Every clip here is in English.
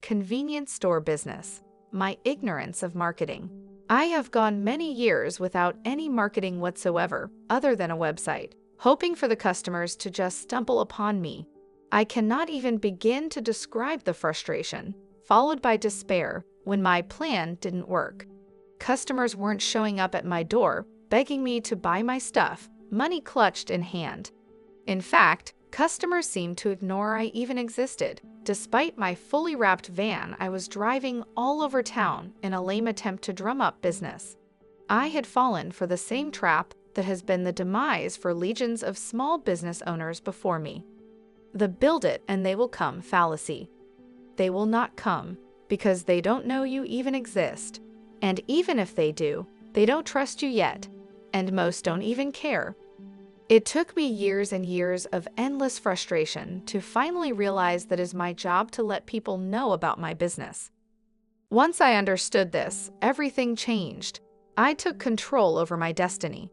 convenience store business. My ignorance of marketing. I have gone many years without any marketing whatsoever, other than a website, hoping for the customers to just stumble upon me. I cannot even begin to describe the frustration, followed by despair, when my plan didn't work. Customers weren't showing up at my door, begging me to buy my stuff, money clutched in hand. In fact, customers seemed to ignore I even existed. Despite my fully wrapped van, I was driving all over town in a lame attempt to drum up business. I had fallen for the same trap that has been the demise for legions of small business owners before me. The build it and they will come fallacy. They will not come because they don't know you even exist. And even if they do, they don't trust you yet, and most don't even care. It took me years and years of endless frustration to finally realize that it is my job to let people know about my business. Once I understood this, everything changed. I took control over my destiny.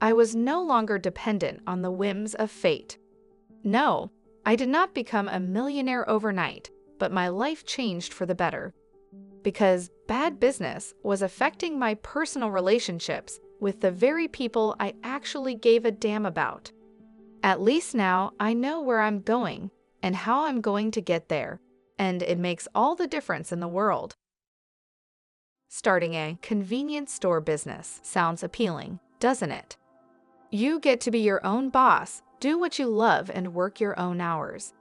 I was no longer dependent on the whims of fate. No, I did not become a millionaire overnight, but my life changed for the better. Because bad business was affecting my personal relationships with the very people I actually gave a damn about. At least now I know where I'm going and how I'm going to get there, and it makes all the difference in the world. Starting a convenience store business sounds appealing, doesn't it? You get to be your own boss, do what you love, and work your own hours.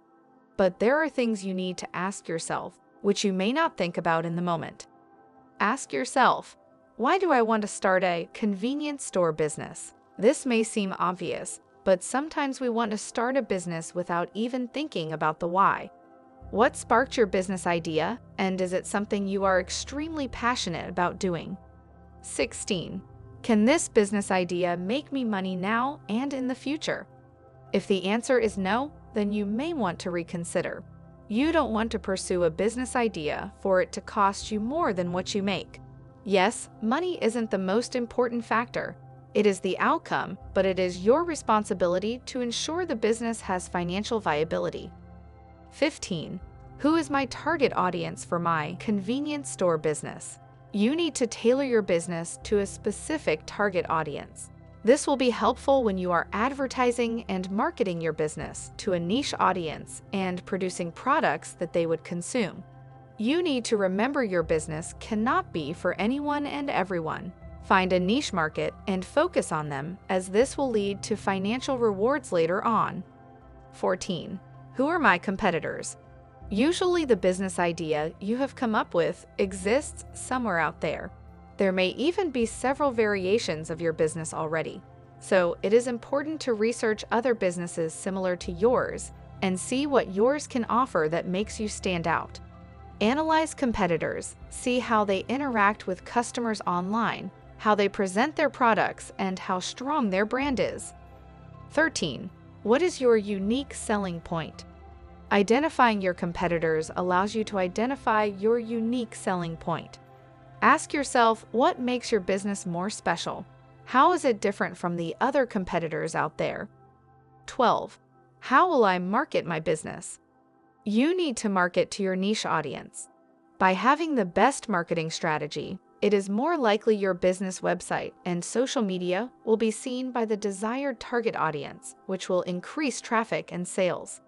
But there are things you need to ask yourself, which you may not think about in the moment. Ask yourself, why do I want to start a convenience store business? This may seem obvious, but sometimes we want to start a business without even thinking about the why. What sparked your business idea, and is it something you are extremely passionate about doing? 16. Can this business idea make me money now and in the future? If the answer is no, then you may want to reconsider. You don't want to pursue a business idea for it to cost you more than what you make. Yes, money isn't the most important factor. It is the outcome, but it is your responsibility to ensure the business has financial viability. 15. Who is my target audience for my convenience store business? You need to tailor your business to a specific target audience. This will be helpful when you are advertising and marketing your business to a niche audience and producing products that they would consume. You need to remember your business cannot be for anyone and everyone. Find a niche market and focus on them, as this will lead to financial rewards later on. 14. Who are my competitors? Usually the business idea you have come up with exists somewhere out there. There may even be several variations of your business already. So it is important to research other businesses similar to yours and see what yours can offer that makes you stand out. Analyze competitors, see how they interact with customers online, how they present their products, and how strong their brand is. 13. What is your unique selling point? Identifying your competitors allows you to identify your unique selling point. Ask yourself, what makes your business more special? How is it different from the other competitors out there? 12. How will I market my business? You need to market to your niche audience. By having the best marketing strategy, it is more likely your business website and social media will be seen by the desired target audience, which will increase traffic and sales.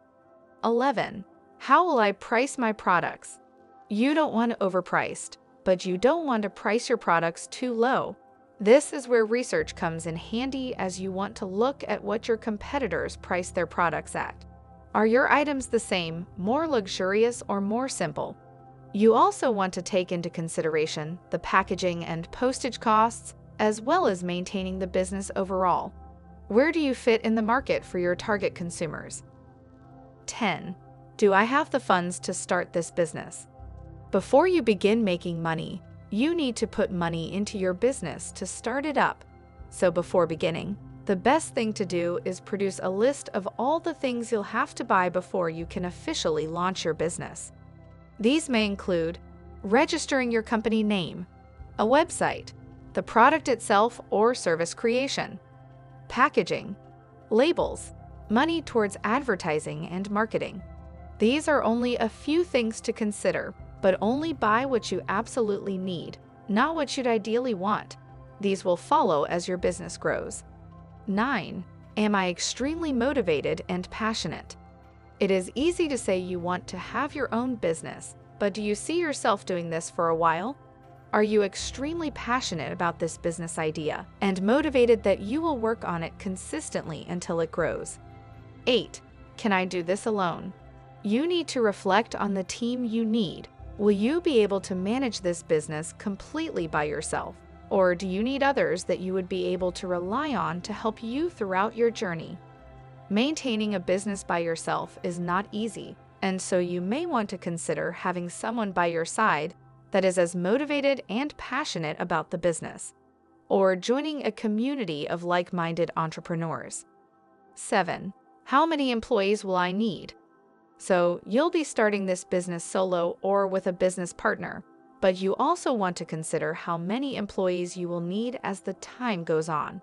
11. How will I price my products? You don't want overpriced, but you don't want to price your products too low. This is where research comes in handy, as you want to look at what your competitors price their products at. Are your items the same, more luxurious, or more simple? You also want to take into consideration the packaging and postage costs, as well as maintaining the business overall. Where do you fit in the market for your target consumers? 10. Do I have the funds to start this business? Before you begin making money, you need to put money into your business to start it up. So before beginning, the best thing to do is produce a list of all the things you'll have to buy before you can officially launch your business. These may include registering your company name, a website, the product itself or service creation, packaging, labels, money towards advertising and marketing. These are only a few things to consider, but only buy what you absolutely need, not what you'd ideally want. These will follow as your business grows. 9. Am I extremely motivated and passionate? It is easy to say you want to have your own business, but do you see yourself doing this for a while? Are you extremely passionate about this business idea and motivated that you will work on it consistently until it grows? 8. Can I do this alone? You need to reflect on the team you need. Will you be able to manage this business completely by yourself? Or do you need others that you would be able to rely on to help you throughout your journey? Maintaining a business by yourself is not easy, and so you may want to consider having someone by your side that is as motivated and passionate about the business, or joining a community of like-minded entrepreneurs. 7. How many employees will I need? So you'll be starting this business solo or with a business partner, but you also want to consider how many employees you will need as the time goes on.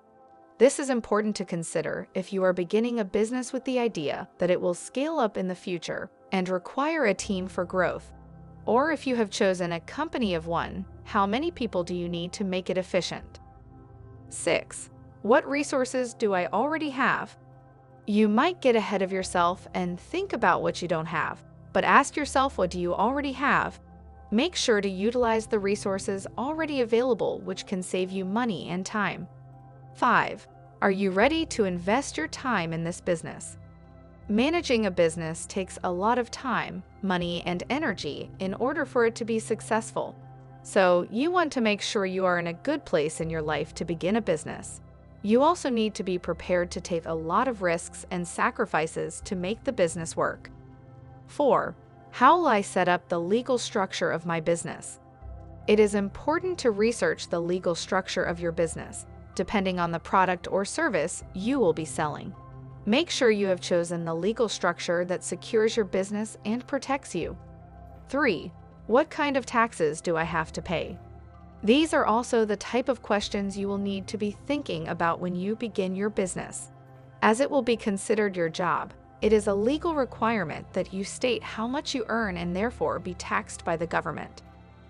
This is important to consider if you are beginning a business with the idea that it will scale up in the future and require a team for growth. Or if you have chosen a company of one, how many people do you need to make it efficient? 6. What resources do I already have? You might get ahead of yourself and think about what you don't have, but ask yourself, what do you already have? Make sure to utilize the resources already available, which can save you money and time. 5. Are you ready to invest your time in this business? Managing a business takes a lot of time, money, and energy in order for it to be successful. So you want to make sure you are in a good place in your life to begin a business. You also need to be prepared to take a lot of risks and sacrifices to make the business work. 4. How will I set up the legal structure of my business? It is important to research the legal structure of your business, depending on the product or service you will be selling. Make sure you have chosen the legal structure that secures your business and protects you. 3. What kind of taxes do I have to pay? These are also the type of questions you will need to be thinking about when you begin your business. As it will be considered your job, it is a legal requirement that you state how much you earn and therefore be taxed by the government.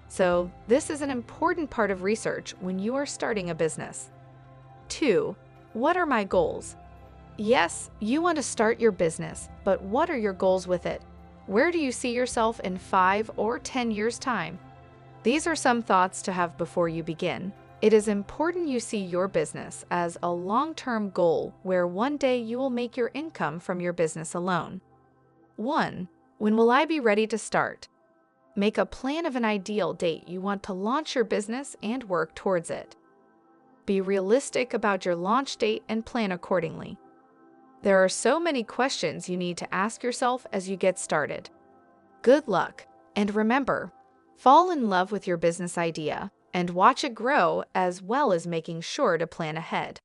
So, this is an important part of research when you are starting a business. 2. What are my goals? Yes, you want to start your business, but what are your goals with it? Where do you see yourself in 5 or 10 years' time? These are some thoughts to have before you begin. It is important you see your business as a long-term goal where one day you will make your income from your business alone. 1. When will I be ready to start? Make a plan of an ideal date you want to launch your business and work towards it. Be realistic about your launch date and plan accordingly. There are so many questions you need to ask yourself as you get started. Good luck, and remember, fall in love with your business idea and watch it grow, as well as making sure to plan ahead.